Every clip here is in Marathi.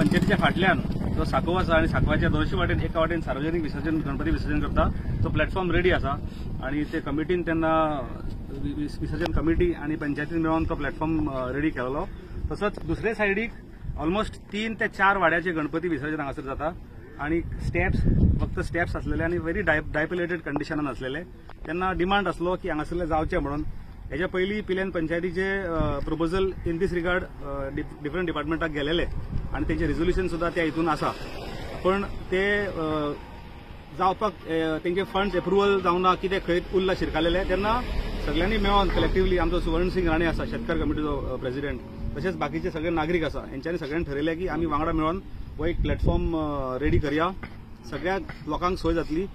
पंचायतीच्या फाटल्यान जो साकव आसा आणि साकवाच्या दोनशे वाटेन एका वाटेन सार्वजनिक विसर्जन गणपती विसर्जन करता तो प्लॅटफॉर्म रेडी आसा आणि ते कमिटीन तेन्ना विसर्जन कमिटी आणि पंचायतीन मेळून तो प्लॅटफॉर्म रेडी केलेलो. तसोच दुसरे सायडीक ऑलमोस्ट 3 ते 4 वाड्याचे गणपती विसर्जन हांगासर जाता आणि स्टेप्स फक्त स्टेप्स असलेले आणि व्हेरी डायपिलेटेड कंडिशनान असलेले. तेन्ना डिमांड असलो की हांगासरले जावचे म्हणून. हेच्या पयलीं पिलेन पंचायतीचे proposal in this regard different डिपार्टमेंटाक गेलेले आणि तेंचे रिझोल्युशन सुद्धा त्या हितून आसा, पण ते जावपाक तेंचे फंड्स अप्रुवल जावना कितें खंय उरला शिरकालेले. तेन्ना सगळ्यांनी मेळोन कलेक्टिवली आमचो सुवर्ण सिंग राणे आसा शेतकार कमिटीचो प्रेसिडेंट, तशेंच बाकीचे सगळे नागरीक आसा, हेंच्यांनी सगळ्यांनी ठरयलें की आमी वांगडा मेळोन हो एक प्लॅटफॉर्म रेडी करया, सगळ्या लोकांक सोय जातली.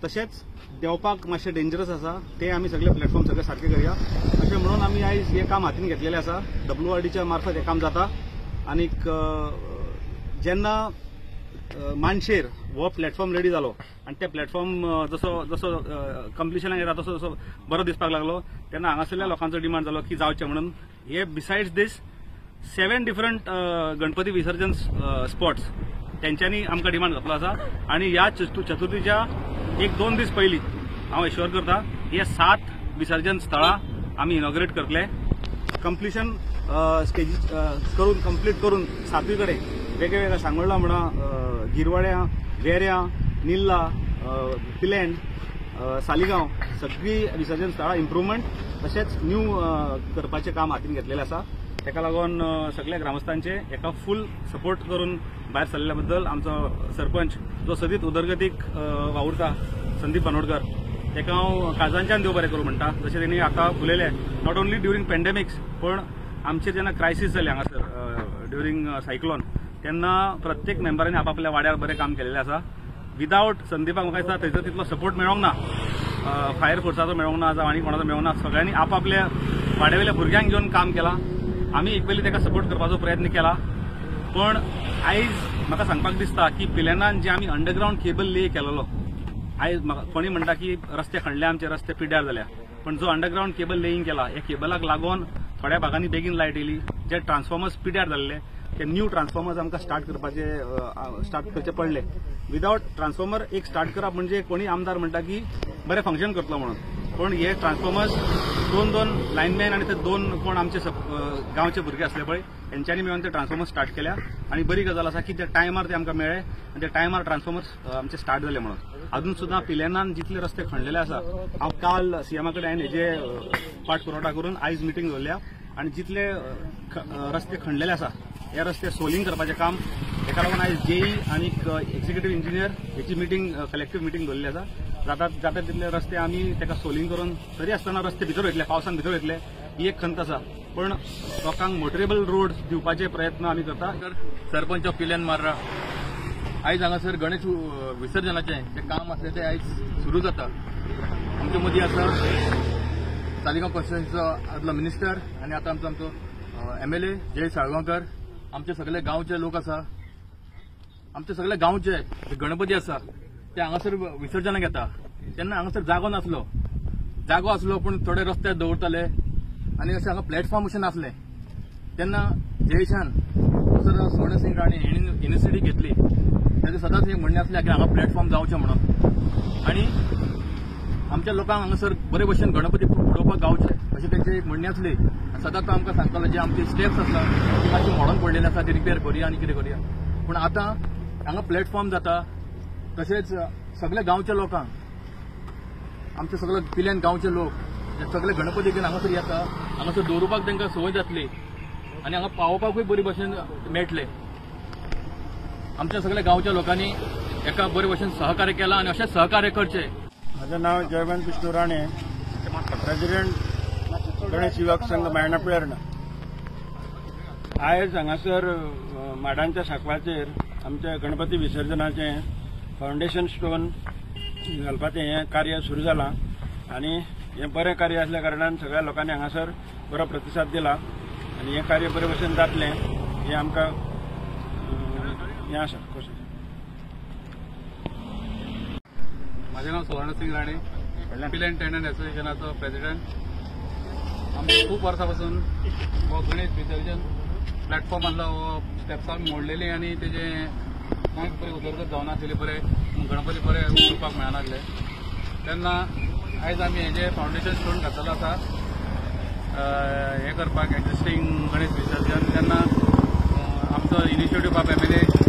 तशेंच देंवपाक मातशें डेंजरस आसा ते आमी सगळे प्लॅटफॉर्म सगळे सारखे करया अशें म्हणून आमी आयज हे काम हातीन घेतलेलें आसा. WRDच्या मार्फत हे काम जाता. आनीक जेन्ना मानशेर हो प्लॅटफॉर्म रेडी जालो आणि ते प्लॅटफॉर्म जसो जसो कंप्लिशनाक येता तसो तसो बरो दिसपाक लागलो तेन्ना हांगासरल्या लोकांचो डिमांड जालो की जावचें म्हणून. हे बिसायड्स दीस 7 डिफरंट गणपती विसर्जन स्पॉट्स तेंच्यांनी आमकां डिमांड घातलो आसा आणि ह्या चतुर्थीच्या 1-2 दीस पयलीं हांव एश्योर करता हे 7 विसर्जन स्थळां आमी इनॉग्रेट करतले. कंप्लिशन स्टेजीस करून कंप्लीट करून 7वी कडेन वेगवेगळ्या सांगोळा म्हणा, गिरवाड्या, वेऱ्या, निल्ला, पिलेंड, सालिगांव सगळी विसर्जन स्थळां इम्प्रुवमेंट तशेंच न्यू करपाचें काम हातीन घेतलेलें आसा. तेका लागून सगळ्या ग्रामस्थांचे एका फुल सपोर्ट करून भायर सरलेल्या बद्दल आमचो सरपंच जो सदीत उदरगतीक वावुरता संदीप बांदोडकर तेका हांव काळजांच्यान देव बरें करूं म्हणटा. जशें तेणी आतां उलयलें नॉट ओन्ली ड्युरींग पॅन्डेमिक्स पण आमचे जेन्ना क्रायसीस जाले हांगासर ड्युरींग सायक्लोन तेन्ना प्रत्येक मेंबरांनी आपापल्या वाड्यार बरें काम केलेलें आसा. विदावट संदीपाक म्हाका दिसता थंयसर तितलो सपोर्ट मेळोंक ना, फायर फोर्साचो मेळोंक ना जावं आनी कोणाचो मेळोंक ना. सगळ्यांनी आपापल्या वाड्यावयल्या भुरग्यांक घेवन काम केलां. आमी इक्वली तेका सपोर्ट करपाचो प्रयत्न केला. पण आयज म्हाका सांगपाक दिसता की पिलेनान जे आमी अंडरग्राउंड केबल ले केलेलो आयज कोणी म्हणटा की रस्ते खणले, आमचे रस्ते पिड्ड्यार जाल्या, पण जो अंडरग्राउंड केबल लेईंग केला ह्या केबलाक लागून थोड्या भागांनी बेगीन लायट येयली. जे ट्रान्सफॉर्मर्स पिड्ड्यार जाल्ले ते न्यू ट्रान्सफॉर्मर्स आमकां स्टार्ट करचे पडले. विदावट ट्रान्सफॉर्मर एक स्टार्ट करप म्हणजे कोणी आमदार म्हणटा की बरें फंक्शन करतलो म्हणून, पण हे ट्रान्सफॉर्मर्स 2 लायनमॅन आणि ते 2 कोण आमचे गांवचे भुरगे असले पळय हेंच्यांनी मेळून ते ट्रान्सफॉर्मर्स स्टार्ट केल्या आणि बरी गजाल आसा की त्या टायमार ते आमकां मेळ्ळे आणि त्या टायमार ट्रान्सफॉर्मर्स आमचे स्टार्ट जाले म्हणून. अजून सुद्धा पिलेनान जितले रस्ते खणलेले आसा हांव काल सीएमा कडेन हांवें हेजे पाठपुरवठा करून आयज मिटींग दवरल्या आणि जितले रस्ते खणलेले आसा हे रस्ते सोलिंग करपाचें काम हेका लागून आयज जेई आणि एक्झिक्युटीव इंजिनियर हेची मिटींग कलेक्टिव्ह मिटींग दवरली आसा. जाता तितले रस्ते आमी तेका सोलिंग करून तरी आसतना रस्ते भितर वयतले, पावसान भितर वयतले ही एक खंत आसा. पण लोकांक मोटरेबल रोड दिवपाचे प्रयत्न आमी करता. सरपंच ऑफ पिलेन मार्रा आयज हांगासर गणेश विसर्जनाचे जे काम आसले ते आयज सुरू जाता. आमचे मदीं आसा तालिगांव कॉन्स्टिट्युएन्सीचो आदलो मिनिस्टर आनी आतां आमचो MLA जय साळगांवकर. आमचे सगळे गांवचे लोक आसा. आमचे सगळे गांवचे जे गणपती आसा ते हांगासर विसर्जनाक येता तेन्ना हांगासर जागो आसलो पण थोडे रस्ते दवरताले आनी अशें हांगा प्लॅटफॉर्म अशें नासलें. तेन्ना जयेशान सर स्वर्ण सिंग राणे हेणी इनिशिएटीव घेतली. तेजें सदांच एक म्हणणें आसलें की हांगा प्लॅटफॉर्म जावचें म्हणून आनी आमच्या लोकांक हांगासर बरे भशेन गणपती पळोवपाक गावचे अशें तेंची एक म्हणणी आसली. सदांच तो आमकां सांगतालो जे आमचे स्टेप्स आसा ती मातशी मोडून पडलेली आसा ती रिपेर करुया आनी कितें करुया. पूण आतां हांगा प्लॅटफॉर्म जाता तशेंच सगळ्या गांवच्या लोकांक आमचे सगळे पिलेन गांवचे लोक जे सगळे गणपती घेवन हांगासर येता हांगासर दवरुपाक तांकां संवय जातली आनी हांगा पावोवपाकूय बरे भशेन मेळटले. आमच्या सगळ्या गांवच्या लोकांनी एका बरे भशेन सहकार्य केलां आनी अशेंच सहकार्य करचें. माझं नाव जयवंत विष्णू राणे, प्रेसिडेंट गणेश युवक संघ मायना पिळर्ण. आयज हांगासर माडांच्या साकवाचेर आमच्या गणपती विसर्जनाचे फाउंडेशन स्टोन घालपाचें हें कार्य सुरू जालां आनी हें बरें कार्य आसल्या कारणान सगळ्या लोकांनी हांगासर बरो प्रतिसाद दिला आनी हें कार्य बरे भशेन जातलें हें आमकां हें आसा. माझे नाव सुवर्ण सिंग राणे, पिलेन टेनंट असोसिएशनाचो प्रेसिडेंट. आमी खूब वर्सां पासून हो गणेश विसर्जन प्लॅटफॉर्म आसलो हो स्टेप्सां मोडलेली आनी तेजे कांय बरें उदरगत जावनासलेली, बरें गणपती बरें उरपाक मेळनासले. तेन्ना आयज आमी हेजे फावंडेशन स्टोन घातलेलो आसा हे करपाक एक्झिस्टींग गणेश विसर्जन. तेन्ना आमचो इनिशिएटीव्ह बाब MLA